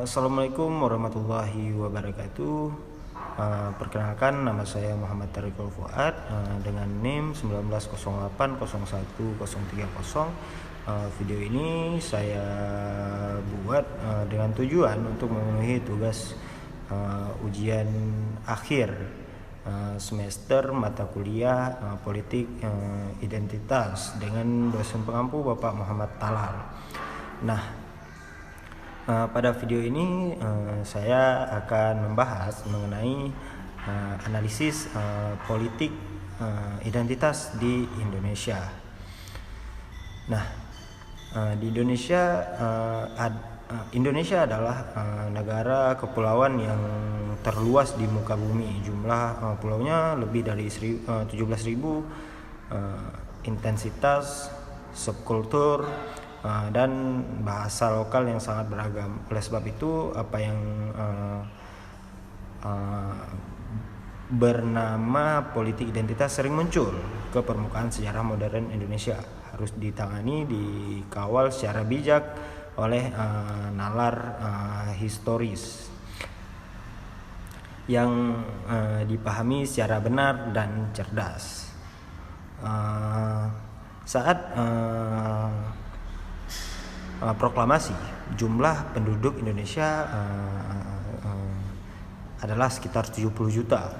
Assalamualaikum warahmatullahi wabarakatuh. Perkenalkan, nama saya Muhammad Tariqul Fuad dengan NIM 19080130. Video ini saya buat dengan tujuan untuk memenuhi tugas ujian akhir semester mata kuliah politik identitas dengan dosen pengampu Bapak Muhammad Talal. Nah, pada video ini saya akan membahas mengenai analisis politik identitas di Indonesia. Nah, di Indonesia adalah negara kepulauan yang terluas di muka bumi. Jumlah pulaunya lebih dari 17.000, intensitas, subkultur, dan bahasa lokal yang sangat beragam. Oleh sebab itu, apa yang bernama politik identitas sering muncul ke permukaan sejarah modern Indonesia, harus ditangani, dikawal secara bijak oleh nalar historis yang dipahami secara benar dan cerdas. Saat proklamasi, jumlah penduduk Indonesia adalah sekitar 70 juta.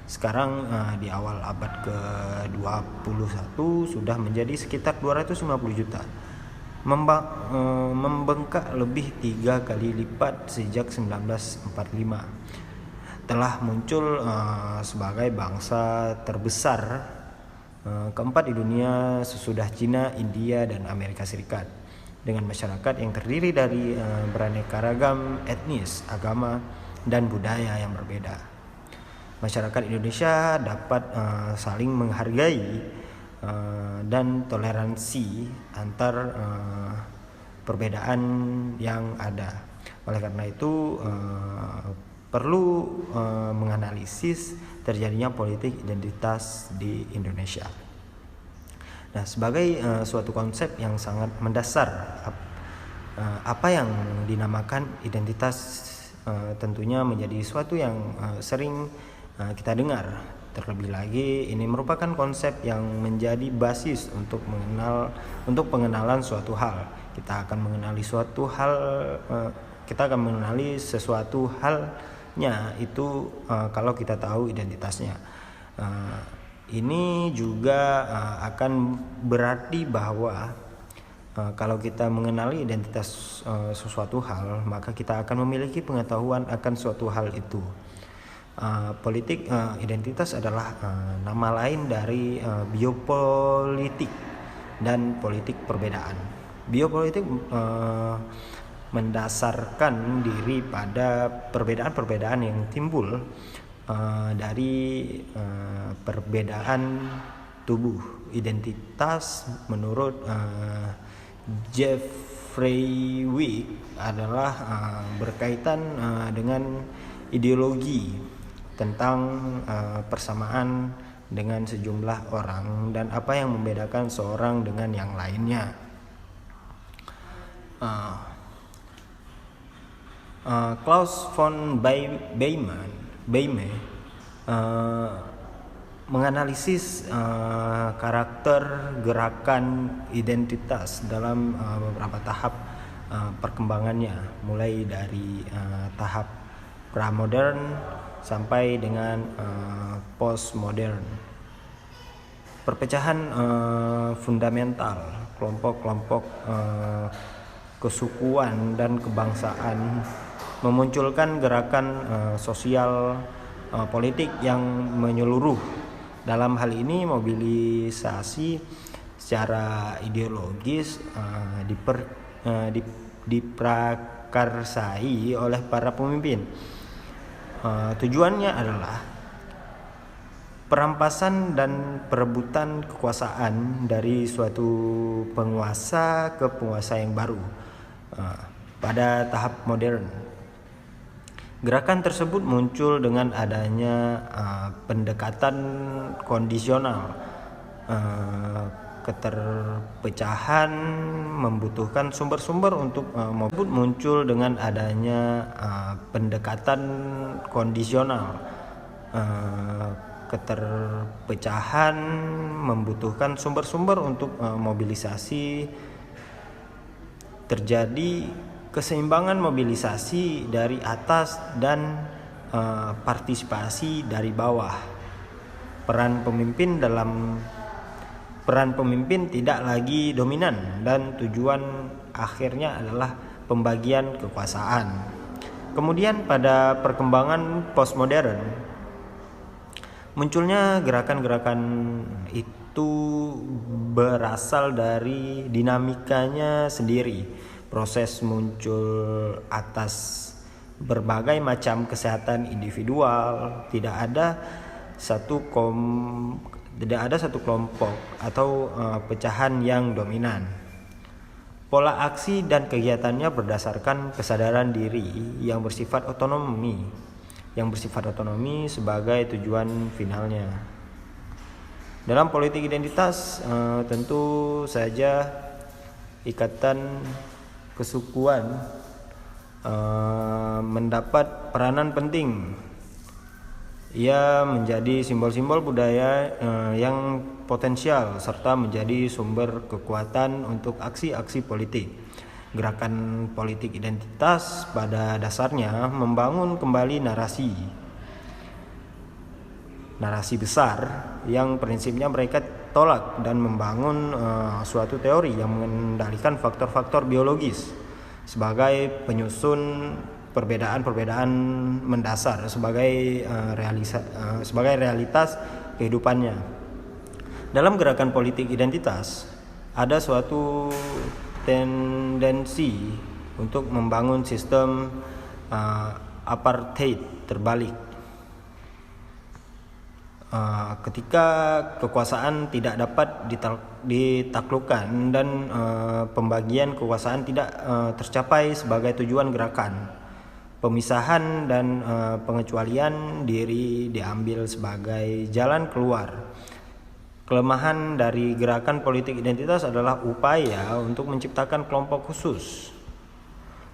Sekarang di awal abad ke-21 sudah menjadi sekitar 250 juta. Membengkak lebih 3 kali lipat sejak 1945. Telah muncul sebagai bangsa terbesar keempat di dunia sesudah Cina, India, dan Amerika Serikat, dengan masyarakat yang terdiri dari beraneka ragam etnis, agama, dan budaya yang berbeda. Masyarakat Indonesia dapat saling menghargai dan toleransi antar perbedaan yang ada. Oleh karena itu perlu menganalisis terjadinya politik identitas di Indonesia. Nah, sebagai suatu konsep yang sangat mendasar, apa yang dinamakan identitas tentunya menjadi suatu yang sering kita dengar. Terlebih lagi, ini merupakan konsep yang menjadi basis untuk pengenalan suatu hal. Kita akan mengenali sesuatu halnya itu kalau kita tahu identitasnya. Ini juga akan berarti bahwa kalau kita mengenali identitas sesuatu hal, maka kita akan memiliki pengetahuan akan suatu hal itu. Politik identitas adalah nama lain dari biopolitik dan politik perbedaan. Biopolitik mendasarkan diri pada perbedaan-perbedaan yang timbul dari perbedaan tubuh. Identitas menurut Jeffrey Wick adalah berkaitan dengan ideologi tentang persamaan dengan sejumlah orang dan apa yang membedakan seorang dengan yang lainnya. Klaus von Beime menganalisis karakter gerakan identitas dalam beberapa tahap perkembangannya, mulai dari tahap pramodern sampai dengan postmodern. Perpecahan fundamental kelompok-kelompok kesukuan dan kebangsaan memunculkan gerakan sosial politik yang menyeluruh. Dalam hal ini, mobilisasi secara ideologis diprakarsai oleh para pemimpin. Tujuannya adalah perampasan dan perebutan kekuasaan dari suatu penguasa ke penguasa yang baru. Pada tahap modern, gerakan tersebut muncul dengan adanya pendekatan kondisional keterpecahan membutuhkan sumber-sumber untuk muncul dengan adanya pendekatan kondisional. Keterpecahan membutuhkan sumber-sumber untuk mobilisasi. Terjadi keseimbangan mobilisasi dari atas dan partisipasi dari bawah. Peran pemimpin tidak lagi dominan dan tujuan akhirnya adalah pembagian kekuasaan. Kemudian pada perkembangan postmodern, munculnya gerakan-gerakan itu berasal dari dinamikanya sendiri. Proses muncul atas berbagai macam kesehatan individual, tidak ada satu kelompok atau pecahan yang dominan. Pola aksi dan kegiatannya berdasarkan kesadaran diri yang bersifat otonomi sebagai tujuan finalnya. Dalam politik identitas tentu saja ikatan kesukuan mendapat peranan penting. Ia menjadi simbol-simbol budaya yang potensial serta menjadi sumber kekuatan untuk aksi-aksi politik. Gerakan politik identitas pada dasarnya membangun kembali narasi besar yang prinsipnya mereka tolak dan membangun suatu teori yang mengendalikan faktor-faktor biologis sebagai penyusun perbedaan-perbedaan mendasar sebagai realitas kehidupannya. Dalam gerakan politik identitas ada suatu tendensi untuk membangun sistem apartheid terbalik. Ketika kekuasaan tidak dapat ditaklukkan dan pembagian kekuasaan tidak tercapai sebagai tujuan gerakan, pemisahan dan pengecualian diri diambil sebagai jalan keluar. Kelemahan dari gerakan politik identitas adalah upaya untuk menciptakan kelompok khusus.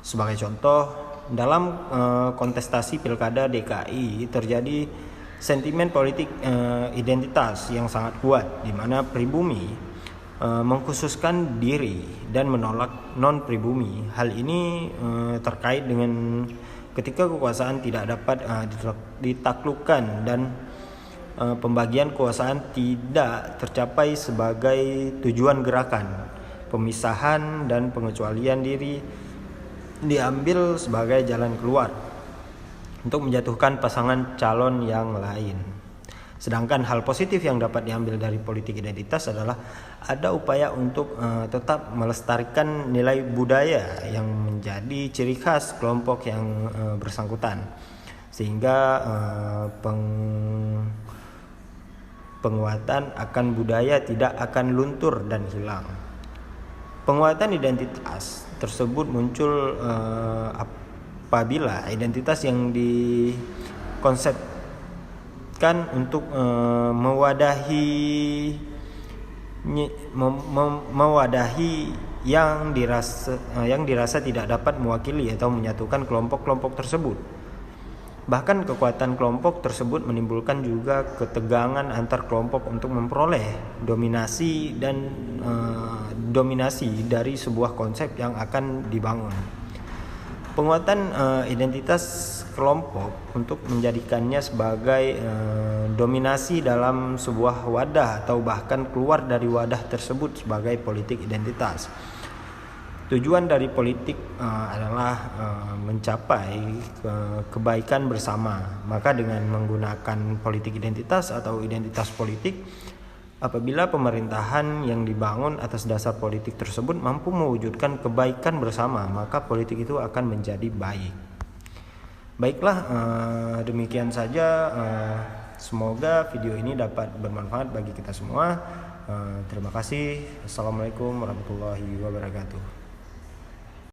Sebagai contoh, dalam kontestasi Pilkada DKI terjadi sentimen politik identitas yang sangat kuat, di mana pribumi mengkhususkan diri dan menolak non-pribumi. Hal ini terkait dengan ketika kekuasaan tidak dapat ditaklukkan dan pembagian kekuasaan tidak tercapai sebagai tujuan gerakan. Pemisahan dan pengecualian diri diambil sebagai jalan keluar untuk menjatuhkan pasangan calon yang lain. Sedangkan hal positif yang dapat diambil dari politik identitas adalah ada upaya untuk tetap melestarikan nilai budaya yang menjadi ciri khas kelompok yang bersangkutan, sehingga penguatan akan budaya tidak akan luntur dan hilang. Penguatan identitas tersebut muncul apabila identitas yang dikonsepkan untuk mewadahi yang dirasa tidak dapat mewakili atau menyatukan kelompok-kelompok tersebut. Bahkan kekuatan kelompok tersebut menimbulkan juga ketegangan antar kelompok untuk memperoleh dominasi dari sebuah konsep yang akan dibangun. Penguatan identitas kelompok untuk menjadikannya sebagai dominasi dalam sebuah wadah atau bahkan keluar dari wadah tersebut sebagai politik identitas. Tujuan dari politik adalah mencapai kebaikan bersama. Maka dengan menggunakan politik identitas atau identitas politik, apabila pemerintahan yang dibangun atas dasar politik tersebut mampu mewujudkan kebaikan bersama, maka politik itu akan menjadi baik. Baiklah, demikian saja. Semoga video ini dapat bermanfaat bagi kita semua. Terima kasih. Assalamualaikum warahmatullahi wabarakatuh.